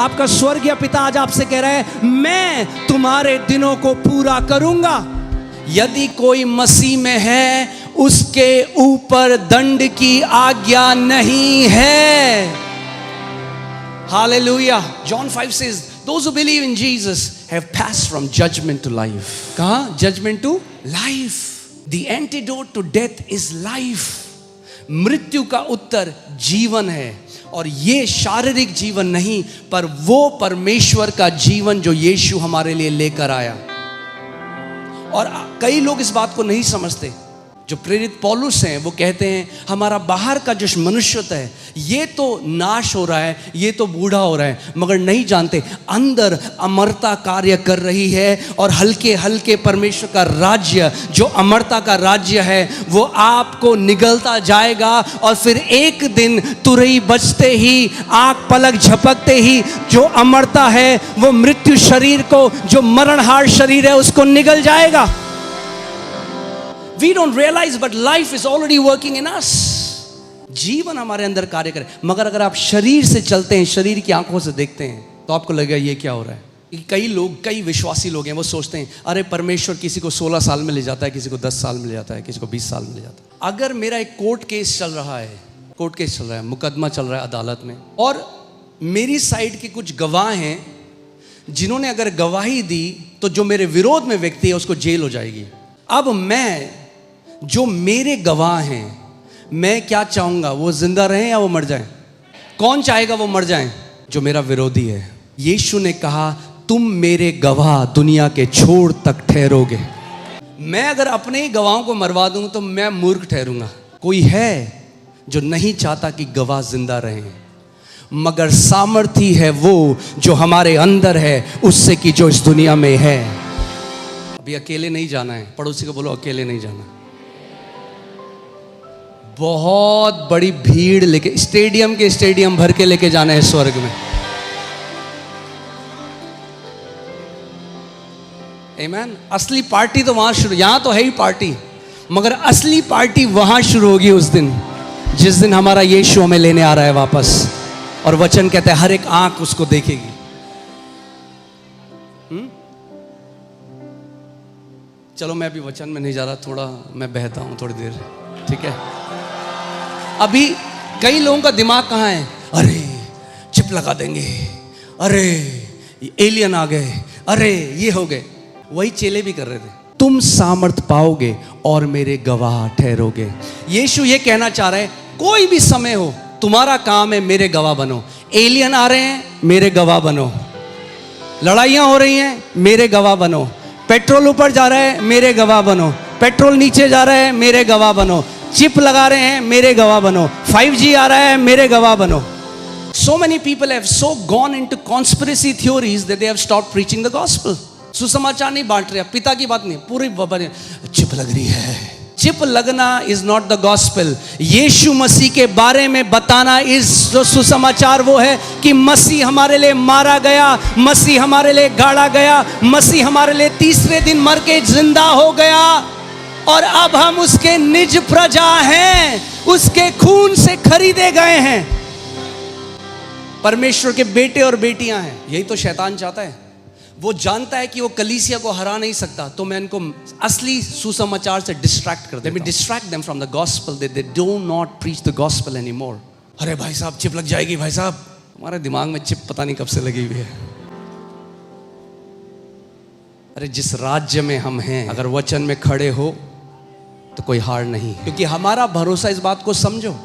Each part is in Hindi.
आपका स्वर्गीय पिता आज आपसे कह रहा है, मैं तुम्हारे दिनों को पूरा करूंगा। यदि कोई मसीह में है, उसके ऊपर दंड की आज्ञा नहीं है। Hallelujah. John 5 says, those who believe in Jesus have passed from judgment to life. कहाँ? Judgment to life. The antidote to death is life. मृत्यु का उत्तर जीवन है, और ये शारीरिक जीवन नहीं, पर वो परमेश्वर का जीवन जो यीशु हमारे लिए लेकर आया। और कई लोग इस बात को नहीं समझते। जो प्रेरित पौलुस हैं वो कहते हैं हमारा बाहर का जो मनुष्यता है ये तो नाश हो रहा है, ये तो बूढ़ा हो रहा है, मगर नहीं जानते अंदर अमरता कार्य कर रही है। और हल्के हल्के परमेश्वर का राज्य, जो अमरता का राज्य है, वो आपको निगलता जाएगा। और फिर एक दिन तुरही बजते ही, आंख पलक झपकते ही, जो अमरता है वो मृत्यु शरीर को, जो मरणहार शरीर है, उसको निगल जाएगा। We don't realize, but life is already working in us. जीवन हमारे अंदर कार्य करे। मगर अगर आप शरीर से चलते हैं, शरीर की आंखों से देखते हैं, तो आपको लगेगा ये क्या हो रहा है। कई लोग, कई विश्वासी लोग हैं, वो सोचते हैं अरे परमेश्वर किसी को 16 साल में ले जाता है, किसी को 10 साल में ले जाता है, किसी को 20 साल में ले जाता है। अगर मेरा एक कोर्ट केस चल रहा है, कोर्ट केस चल रहा है, मुकदमा चल रहा है अदालत में, और मेरी साइड के कुछ गवाह हैं जिन्होंने अगर गवाही दी तो जो मेरे विरोध में व्यक्ति है उसको जेल हो जाएगी। अब मैं, जो मेरे गवाह हैं, मैं क्या चाहूंगा, वो जिंदा रहें या वो मर जाएं? कौन चाहेगा वो मर जाएं? जो मेरा विरोधी है। यीशु ने कहा तुम मेरे गवाह दुनिया के छोर तक ठहरोगे। मैं अगर अपने ही गवाहों को मरवा दूं तो मैं मूर्ख ठहरूंगा। कोई है जो नहीं चाहता कि गवाह जिंदा रहें, मगर सामर्थी है वो जो हमारे अंदर है, उससे कि जो इस दुनिया में है। अभी अकेले नहीं जाना है। पड़ोसी को बोलो अकेले नहीं जाना। बहुत बड़ी भीड़ लेके, स्टेडियम के स्टेडियम भर के लेके जाना है स्वर्ग में। आमीन। असली पार्टी तो वहां शुरू, यहां तो है ही पार्टी, मगर असली पार्टी वहां शुरू होगी उस दिन, जिस दिन हमारा यीशु हमें लेने आ रहा है वापस। और वचन कहता है हर एक आंख उसको देखेगी। चलो मैं अभी वचन में नहीं जा रहा, थोड़ा मैं बहता हूं थोड़ी देर, ठीक है। अभी कई लोगों का दिमाग कहाँ है, अरे चिप लगा देंगे, अरे एलियन आ गए, अरे ये हो गए। वही चेले भी कर रहे थे। तुम सामर्थ पाओगे और मेरे गवाह ठहरोगे। यीशु ये कहना चाह रहा है कोई भी समय हो, तुम्हारा काम है मेरे गवाह बनो। एलियन आ रहे हैं, मेरे गवाह बनो। लड़ाइयाँ हो रही हैं, मेरे गवाह बनो। पेट्रोल ऊपर जा रहा है, मेरे गवाह बनो। पेट्रोल नीचे जा रहा है, मेरे गवाह बनो। चिप लगा रहे हैं, मेरे गवाह बनो। 5G आ रहा है, मेरे गवाह बनो। So many people have so gone into conspiracy theories that they have stopped preaching the gospel. सुसमाचार नहीं बांट रहे, पिता की बात नहीं, पूरी चिप लग रही है। चिप लगना इज नॉट द गॉस्पेल। यीशु मसीह के बारे में बताना इस जो सुसमाचार वो है कि मसीह हमारे लिए मारा गया, मसीह हमारे लिए गाड़ा गया, मसीह हमारे लिए तीसरे दिन मर के जिंदा हो गया, और अब हम उसके निज प्रजा हैं, उसके खून से खरीदे गए हैं, परमेश्वर के बेटे और बेटियां हैं। यही तो शैतान चाहता है। वो जानता है कि वो कलीसिया को हरा नहीं सकता, तो मैं इनको असली सुसमाचार से डिस्ट्रैक्ट कर देता हूं। Distract them from the gospel, they do not preach the gospel anymore. अरे भाई साहब चिप लग जाएगी, भाई साहब हमारे दिमाग में चिप पता नहीं कब से लगी हुई है। अरे जिस राज्य में हम हैं, अगर वचन में खड़े हो तो कोई हार नहीं, क्योंकि हमारा भरोसा, इस बात को समझो,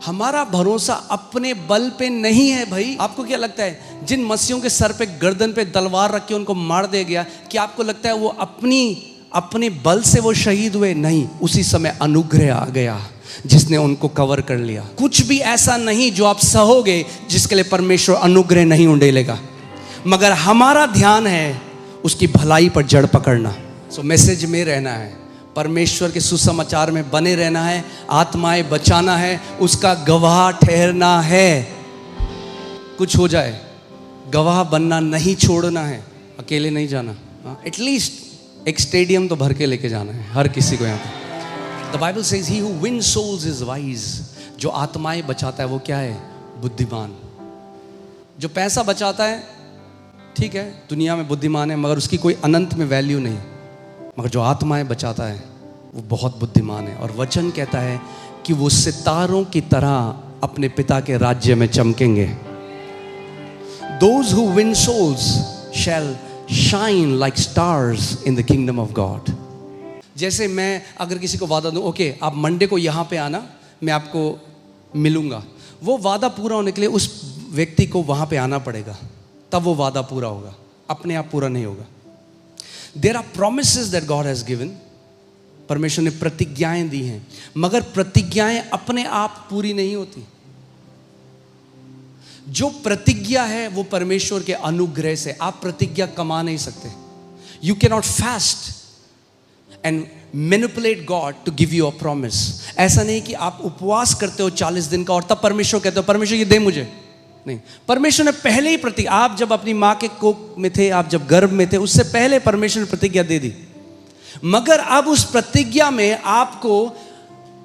हमारा भरोसा अपने बल पे नहीं है भाई। आपको क्या लगता है जिन मसीहों के सर पे, गर्दन पे तलवार रख के उनको मार दिया गया, क्या आपको लगता है वो अपने बल से वो शहीद हुए? नहीं, उसी समय अनुग्रह आ गया जिसने उनको कवर कर लिया। कुछ भी ऐसा नहीं जो आप सहोगे जिसके लिए परमेश्वर अनुग्रह नहीं उंडेलेगा, मगर हमारा ध्यान है उसकी भलाई पर जड़ पकड़ना। सो मैसेज में रहना है, परमेश्वर के सुसमाचार में बने रहना है, आत्माएं बचाना है, उसका गवाह ठहरना है। कुछ हो जाए गवाह बनना नहीं छोड़ना है, अकेले नहीं जाना। एटलीस्ट एक स्टेडियम तो भर के लेके जाना है हर किसी को। यहाँ पे the Bible says he who wins souls is wise. जो आत्माएं बचाता है वो क्या है? बुद्धिमान। जो पैसा बचाता है, ठीक है, दुनिया में बुद्धिमान है, मगर उसकी कोई अनंत में वैल्यू नहीं। मगर जो आत्माएं बचाता है वो बहुत बुद्धिमान है। और वचन कहता है कि वो सितारों की तरह अपने पिता के राज्य में चमकेंगे। Those who win souls shall shine like stars in the kingdom of God. जैसे मैं अगर किसी को वादा दूं, ओके आप मंडे को यहाँ पे आना, मैं आपको मिलूंगा, वो वादा पूरा होने के लिए उस व्यक्ति को वहाँ पे आना पड़ेगा, तब वो वादा पूरा होगा, अपने आप पूरा नहीं होगा। There are promises that God has given. परमेश्वर ने प्रतिज्ञाएं दी हैं, मगर प्रतिज्ञाएं अपने आप पूरी नहीं होती। जो प्रतिज्ञा है वो परमेश्वर के अनुग्रह से, आप प्रतिज्ञा कमा नहीं सकते। You cannot fast and manipulate God to give you a promise. ऐसा नहीं कि आप उपवास करते हो 40 दिन का और तब परमेश्वर कहते हो परमेश्वर ये दे मुझे, नहीं। परमेश्वर ने पहले ही प्रतिज्ञा, आप जब अपनी माँ के कोख में थे, आप जब गर्भ में थे, उससे पहले परमेश्वर ने प्रतिज्ञा दे दी। मगर अब उस प्रतिज्ञा में आपको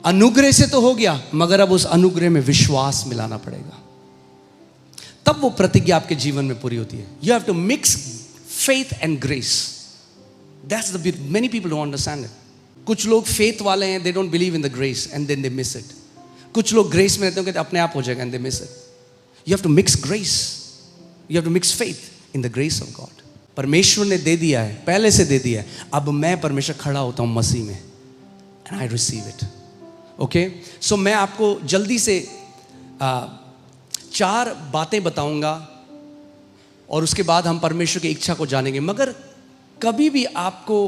अनुग्रह से तो हो गया, मगर अब उस अनुग्रह में विश्वास मिलाना पड़ेगा, तब वो प्रतिज्ञा आपके जीवन में पूरी होती है। You have to mix faith and grace. That's the many people don't understand it. कुछ लोग फेथ वाले हैं, they don't believe in the grace and then they miss it. कुछ लोग ग्रेस में रहते हैं, कहते अपने आप हो जाएगा, and they miss it. You have to mix grace, you have to mix faith in the grace of God. परमेश्वर ने दे दिया है, पहले से दे दिया है, अब मैं परमेश्वर खड़ा होता हूं मसीह में, and I receive it. Okay, so मैं आपको जल्दी से 4 बातें बताऊंगा और उसके बाद हम परमेश्वर की इच्छा को जानेंगे। मगर कभी भी आपको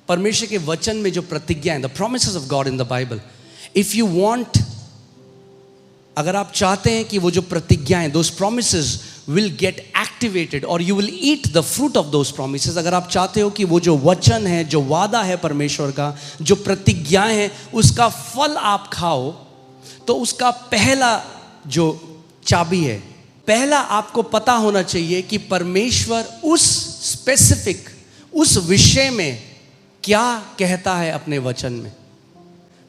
परमेश्वर के वचन में जो प्रतिज्ञाएं, the promises of God in the Bible, if you want, अगर आप चाहते हैं कि वो जो प्रतिज्ञाएं, those promises will get activated और you will eat the fruit of those promises, अगर आप चाहते हो कि वो जो वचन है, जो वादा है परमेश्वर का, जो प्रतिज्ञाएं हैं, उसका फल आप खाओ, तो उसका पहला जो चाबी है, पहला आपको पता होना चाहिए कि परमेश्वर उस स्पेसिफिक, उस विषय में क्या कहता है अपने वचन में।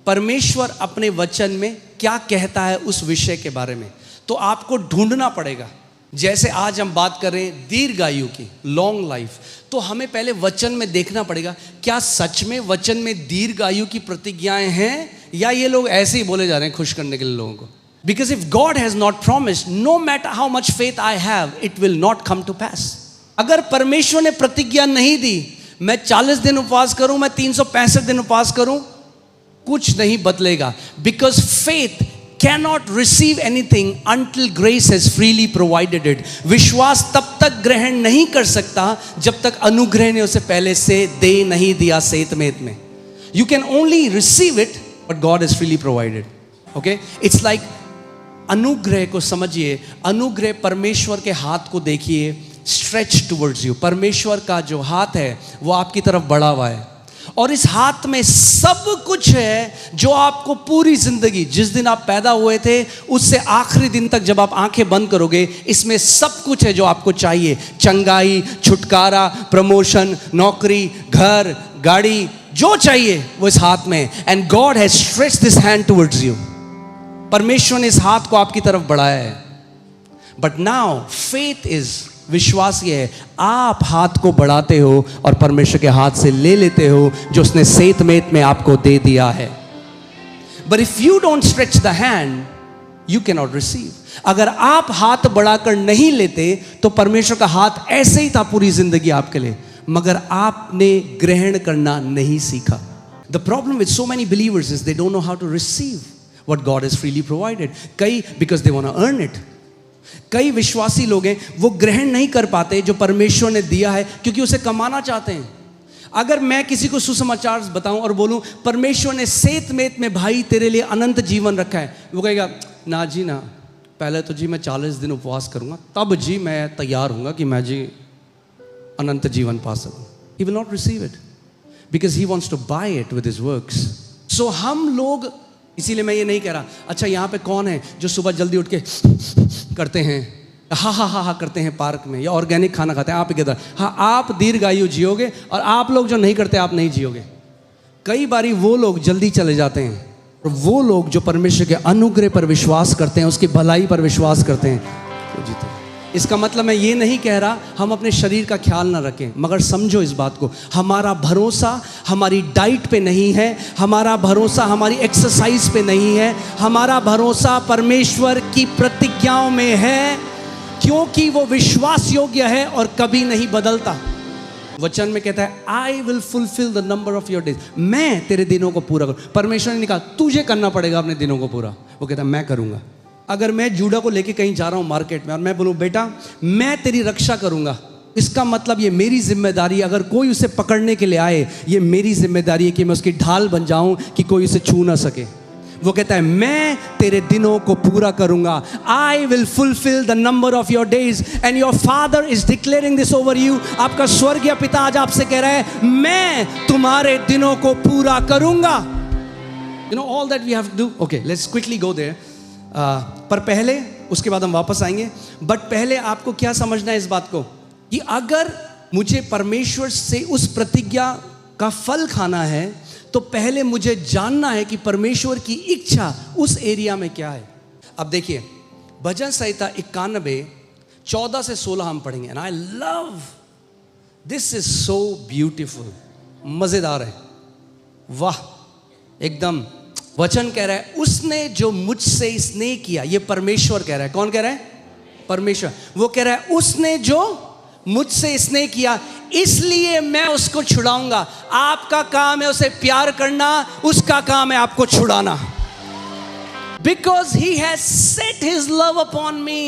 परमेश्वर अपने वचन में क्या कहता है उस विषय के बारे में, तो आपको ढूंढना पड़ेगा। जैसे आज हम बात कर रहे हैं दीर्घायु की, लॉन्ग लाइफ, तो हमें पहले वचन में देखना पड़ेगा क्या सच में वचन में दीर्घायु की प्रतिज्ञाएं हैं, या ये लोग ऐसे ही बोले जा रहे हैं खुश करने के लिए लोगों को। Because if God has not promised, no matter how much faith I have, it will not come to pass. अगर परमेश्वर ने प्रतिज्ञा नहीं दी, मैं 40 दिन उपवास करूं, मैं 365 दिन उपवास करूं, कुछ नहीं बदलेगा। Because faith cannot receive anything until grace has freely provided it. विश्वास तब तक ग्रहण नहीं कर सकता जब तक अनुग्रह ने उसे पहले से दे नहीं दिया सेतमेत में। You can only receive it, but God has freely provided. Okay? It's like अनुग्रह को समझिए, अनुग्रह परमेश्वर के हाथ को देखिए, स्ट्रेच टुवर्ड्स यू। परमेश्वर का जो हाथ है वो आपकी तरफ बढ़ा हुआ है और इस हाथ में सब कुछ है जो आपको पूरी जिंदगी, जिस दिन आप पैदा हुए थे उससे आखिरी दिन तक जब आप आंखें बंद करोगे, इसमें सब कुछ है जो आपको चाहिए। चंगाई, छुटकारा, प्रमोशन, नौकरी, घर, गाड़ी, जो चाहिए वो इस हाथ में। And God has stretched this hand towards you. परमेश्वर ने इस हाथ को आपकी तरफ बढ़ाया है। बट नाउ फेथ इज, विश्वास ये है, आप हाथ को बढ़ाते हो और परमेश्वर के हाथ से ले लेते हो जो उसने सेतमेत में आपको दे दिया है। But if you don't stretch the hand, you can not receive. अगर आप हाथ बढ़ाकर नहीं लेते तो परमेश्वर का हाथ ऐसे ही था पूरी जिंदगी आपके लिए, मगर आपने ग्रहण करना नहीं सीखा। The problem with so many believers is they don't know how to receive what God has freely provided. कई because they want to earn it. कई विश्वासी लोग हैं वो ग्रहण नहीं कर पाते जो परमेश्वर ने दिया है क्योंकि उसे कमाना चाहते हैं। अगर मैं किसी को सुसमाचार बताऊं और बोलूं परमेश्वर ने सेतमेत में भाई तेरे लिए अनंत जीवन रखा है, वो कहेगा ना जी ना, पहले तो जी मैं 40 दिन उपवास करूंगा, तब जी मैं तैयार हूंगा कि मैं जी अनंत जीवन पा सकूं। He will not receive it because he wants to buy it with his works. So हम लोग, इसीलिए मैं ये नहीं कह रहा अच्छा यहाँ पे कौन है जो सुबह जल्दी उठ के करते हैं, हा हा हा हा करते हैं पार्क में, या ऑर्गेनिक खाना खाते हैं, आप किधर, हाँ आप दीर्घायु जियोगे, और आप लोग जो नहीं करते आप नहीं जियोगे। कई बारी वो लोग जल्दी चले जाते हैं और वो लोग जो परमेश्वर के अनुग्रह पर विश्वास करते हैं, उसकी भलाई पर विश्वास करते हैं, वो जीते। इसका मतलब मैं ये नहीं कह रहा हम अपने शरीर का ख्याल ना रखें, मगर समझो इस बात को, हमारा भरोसा हमारी डाइट पे नहीं है, हमारा भरोसा हमारी एक्सरसाइज पे नहीं है, हमारा भरोसा परमेश्वर की प्रतिज्ञाओं में है, क्योंकि वो विश्वास योग्य है और कभी नहीं बदलता। वचन में कहता है I will fulfil the number of your days, मैं तेरे दिनों को पूरा करूँ। परमेश्वर ने कहा तुझे करना पड़ेगा अपने दिनों को पूरा, वो कहता है मैं करूँगा। अगर मैं जूडा को लेके कहीं जा रहा हूँ मार्केट में और मैं बोलूँ बेटा मैं तेरी रक्षा करूँगा, इसका मतलब ये मेरी जिम्मेदारी है, अगर कोई उसे पकड़ने के लिए आए ये मेरी जिम्मेदारी है कि मैं उसकी ढाल बन जाऊँ कि कोई उसे छू ना सके। वो कहता है मैं तेरे दिनों को पूरा करूंगा, I will fulfil the number of your days and your father is declaring this over you. आपका स्वर्गीय पिता आज आपसे कह रहा है मैं तुम्हारे दिनों को पूरा करूंगा। You know all that we have to do. Okay let's quickly go there. पर पहले, उसके बाद हम वापस आएंगे, बट पहले आपको क्या समझना है इस बात को कि अगर मुझे परमेश्वर से उस प्रतिज्ञा का फल खाना है तो पहले मुझे जानना है कि परमेश्वर की इच्छा उस एरिया में क्या है। अब देखिए भजन संहिता 91 14 से 16 हम पढ़ेंगे। And I love this, is so beautiful, मजेदार है, वाह एकदम। वचन कह रहा है उसने जो मुझसे स्नेह किया, ये परमेश्वर कह रहा है। कौन कह रहा है? परमेश्वर। वो कह रहा है उसने जो मुझसे स्नेह किया इसलिए मैं उसको छुड़ाऊंगा। आपका काम है उसे प्यार करना, उसका काम है आपको छुड़ाना। Because he has set his love upon me.